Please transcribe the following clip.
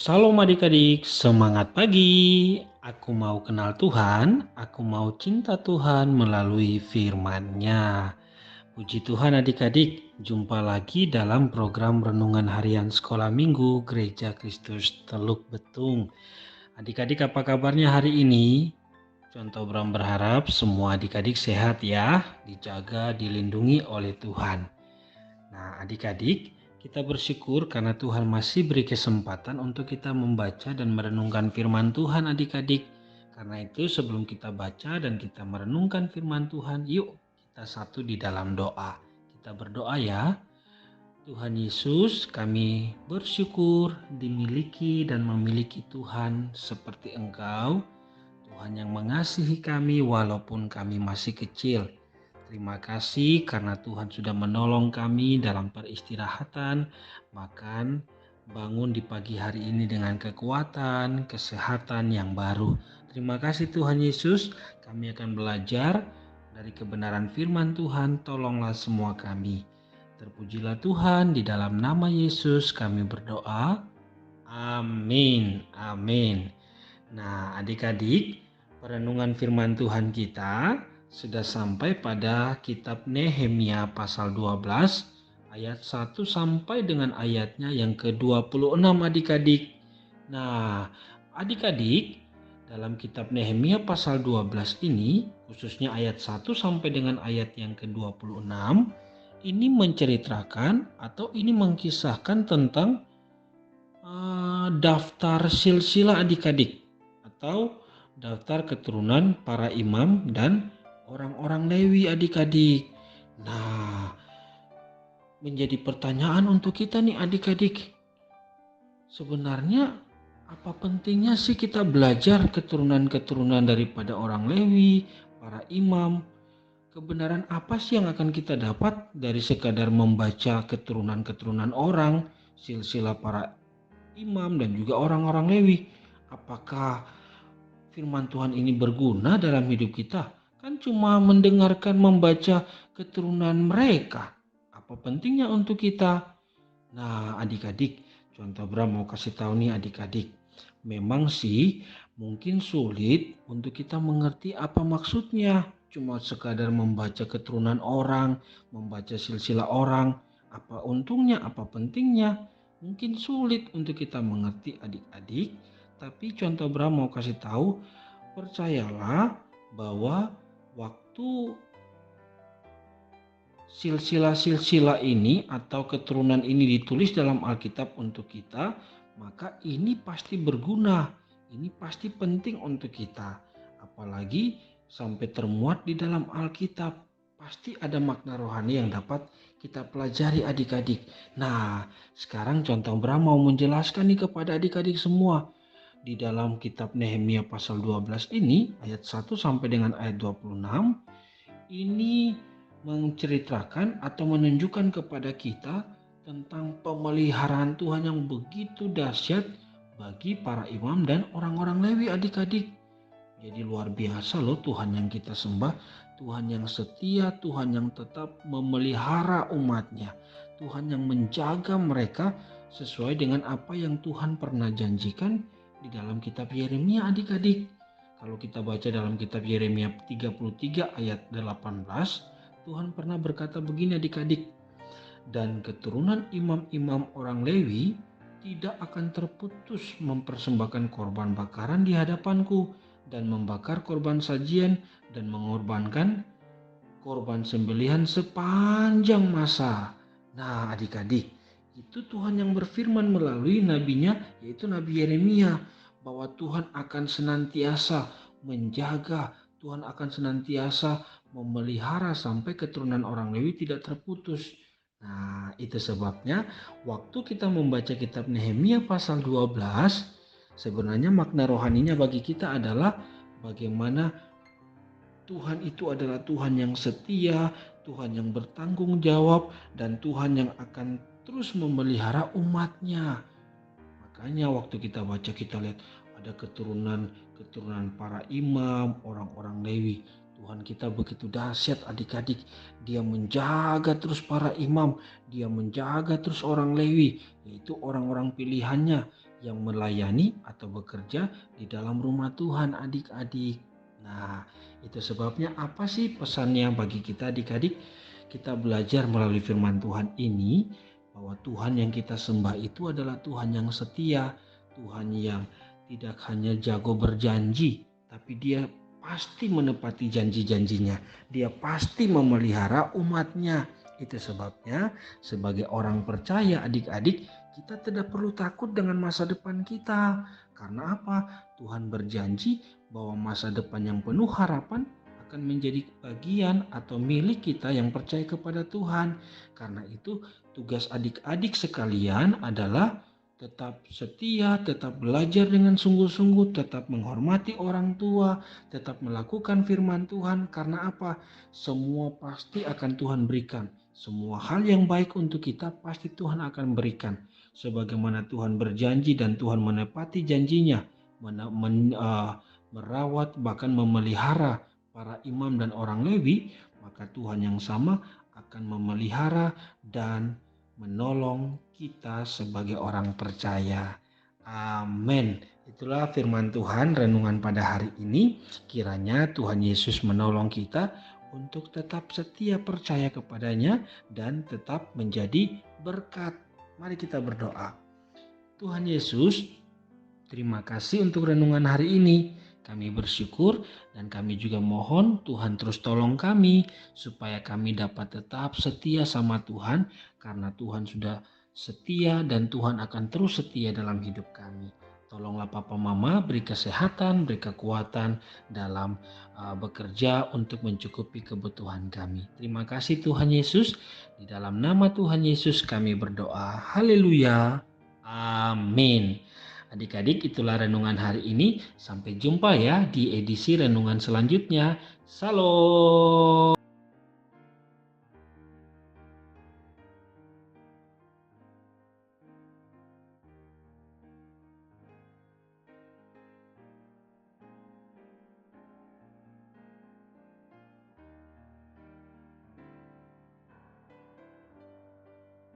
Salam adik-adik, semangat pagi. Aku mau kenal Tuhan, aku mau cinta Tuhan melalui firman-Nya. Puji Tuhan adik-adik, jumpa lagi dalam program Renungan Harian Sekolah Minggu Gereja Kristus Teluk Betung. Adik-adik apa kabarnya hari ini? Contoh Bram berharap semua adik-adik sehat ya, dijaga, dilindungi oleh Tuhan. Nah, adik-adik, kita bersyukur karena Tuhan masih beri kesempatan untuk kita membaca dan merenungkan firman Tuhan adik-adik. Karena itu sebelum kita baca dan kita merenungkan firman Tuhan, yuk kita satu di dalam doa. Kita berdoa ya. Tuhan Yesus, kami bersyukur dimiliki dan memiliki Tuhan seperti Engkau. Tuhan yang mengasihi kami walaupun kami masih kecil. Terima kasih karena Tuhan sudah menolong kami dalam peristirahatan, makan, bangun di pagi hari ini dengan kekuatan, kesehatan yang baru. Terima kasih Tuhan Yesus, kami akan belajar dari kebenaran firman Tuhan, tolonglah semua kami. Terpujilah Tuhan, di dalam nama Yesus kami berdoa. Amin, amin. Nah, adik-adik, perenungan firman Tuhan kita sudah sampai pada kitab Nehemia pasal 12 ayat 1 sampai dengan ayatnya yang ke-26 adik-adik. Nah, adik-adik, dalam kitab Nehemia pasal 12 ini, khususnya ayat 1 sampai dengan ayat yang ke-26, ini menceritakan atau ini mengkisahkan tentang daftar silsilah adik-adik atau daftar keturunan para imam dan orang-orang Lewi adik-adik. Nah, menjadi pertanyaan untuk kita nih adik-adik. Sebenarnya apa pentingnya sih kita belajar keturunan-keturunan daripada orang Lewi, para imam? Kebenaran apa sih yang akan kita dapat dari sekadar membaca keturunan-keturunan orang, silsilah para imam dan juga orang-orang Lewi? Apakah firman Tuhan ini berguna dalam hidup kita? Kan cuma mendengarkan, membaca keturunan mereka. Apa pentingnya untuk kita? Nah, adik-adik, contoh Bram mau kasih tahu nih adik-adik. Memang sih mungkin sulit untuk kita mengerti apa maksudnya. Cuma sekadar membaca keturunan orang, membaca silsilah orang. Apa untungnya, apa pentingnya? Mungkin sulit untuk kita mengerti adik-adik. Tapi contoh Bram mau kasih tahu, percayalah bahwa waktu silsilah-silsilah ini atau keturunan ini ditulis dalam Alkitab untuk kita, maka ini pasti berguna. Ini pasti penting untuk kita. Apalagi sampai termuat di dalam Alkitab. Pasti ada makna rohani yang dapat kita pelajari adik-adik. Nah, sekarang contoh Bram mau menjelaskan nih kepada adik-adik semua. Di dalam kitab Nehemia pasal 12 ini, ayat 1 sampai dengan ayat 26, ini menceritakan atau menunjukkan kepada kita tentang pemeliharaan Tuhan yang begitu dahsyat bagi para imam dan orang-orang Lewi adik-adik. Jadi luar biasa loh Tuhan yang kita sembah, Tuhan yang setia, Tuhan yang tetap memelihara umatnya, Tuhan yang menjaga mereka sesuai dengan apa yang Tuhan pernah janjikan di dalam kitab Yeremia adik-adik. Kalau kita baca dalam kitab Yeremia 33 ayat 18, Tuhan pernah berkata begini adik-adik, dan keturunan imam-imam orang Lewi tidak akan terputus mempersembahkan korban bakaran di hadapanku dan membakar korban sajian dan mengorbankan korban sembelihan sepanjang masa. Nah adik-adik, itu Tuhan yang berfirman melalui nabinya yaitu Nabi Yeremia bahwa Tuhan akan senantiasa menjaga, Tuhan akan senantiasa memelihara sampai keturunan orang Lewi tidak terputus. Nah, itu sebabnya waktu kita membaca kitab Nehemia pasal 12, sebenarnya makna rohaninya bagi kita adalah bagaimana Tuhan itu adalah Tuhan yang setia, Tuhan yang bertanggung jawab, dan Tuhan yang akan terus memelihara umatnya. Makanya waktu kita baca kita lihat ada keturunan para imam, orang-orang Lewi. Tuhan kita begitu dahsyat adik-adik. Dia menjaga terus para imam. Dia menjaga terus orang Lewi. Yaitu orang-orang pilihannya. yang melayani atau bekerja di dalam rumah Tuhan adik-adik. Nah, itu sebabnya apa sih pesannya bagi kita adik-adik? Kita belajar melalui firman Tuhan ini bahwa Tuhan yang kita sembah itu adalah Tuhan yang setia, Tuhan yang tidak hanya jago berjanji, tapi dia pasti menepati janji-janjinya. Dia pasti memelihara umatnya. Itu sebabnya sebagai orang percaya adik-adik, kita tidak perlu takut dengan masa depan kita. Karena apa? Tuhan berjanji bahwa masa depan yang penuh harapan akan menjadi bagian atau milik kita yang percaya kepada Tuhan. Karena itu tugas adik-adik sekalian adalah tetap setia, tetap belajar dengan sungguh-sungguh, tetap menghormati orang tua, tetap melakukan firman Tuhan. Karena apa? Semua pasti akan Tuhan berikan. Semua hal yang baik untuk kita pasti Tuhan akan berikan. Sebagaimana Tuhan berjanji dan Tuhan menepati janjinya, merawat bahkan memelihara para imam dan orang Lewi, maka Tuhan yang sama akan memelihara dan menolong kita sebagai orang percaya. Amin. Itulah firman Tuhan renungan pada hari ini. Kiranya Tuhan Yesus menolong kita untuk tetap setia percaya kepadanya dan tetap menjadi berkat. Mari kita berdoa. Tuhan Yesus, terima kasih untuk renungan hari ini. Kami bersyukur dan kami juga mohon Tuhan terus tolong kami supaya kami dapat tetap setia sama Tuhan karena Tuhan sudah setia dan Tuhan akan terus setia dalam hidup kami. Tolonglah Papa Mama beri kesehatan, beri kekuatan dalam bekerja untuk mencukupi kebutuhan kami. Terima kasih Tuhan Yesus. Di dalam nama Tuhan Yesus kami berdoa. Haleluya. Amin. Adik-adik, itulah renungan hari ini. Sampai jumpa ya di edisi renungan selanjutnya. Salam.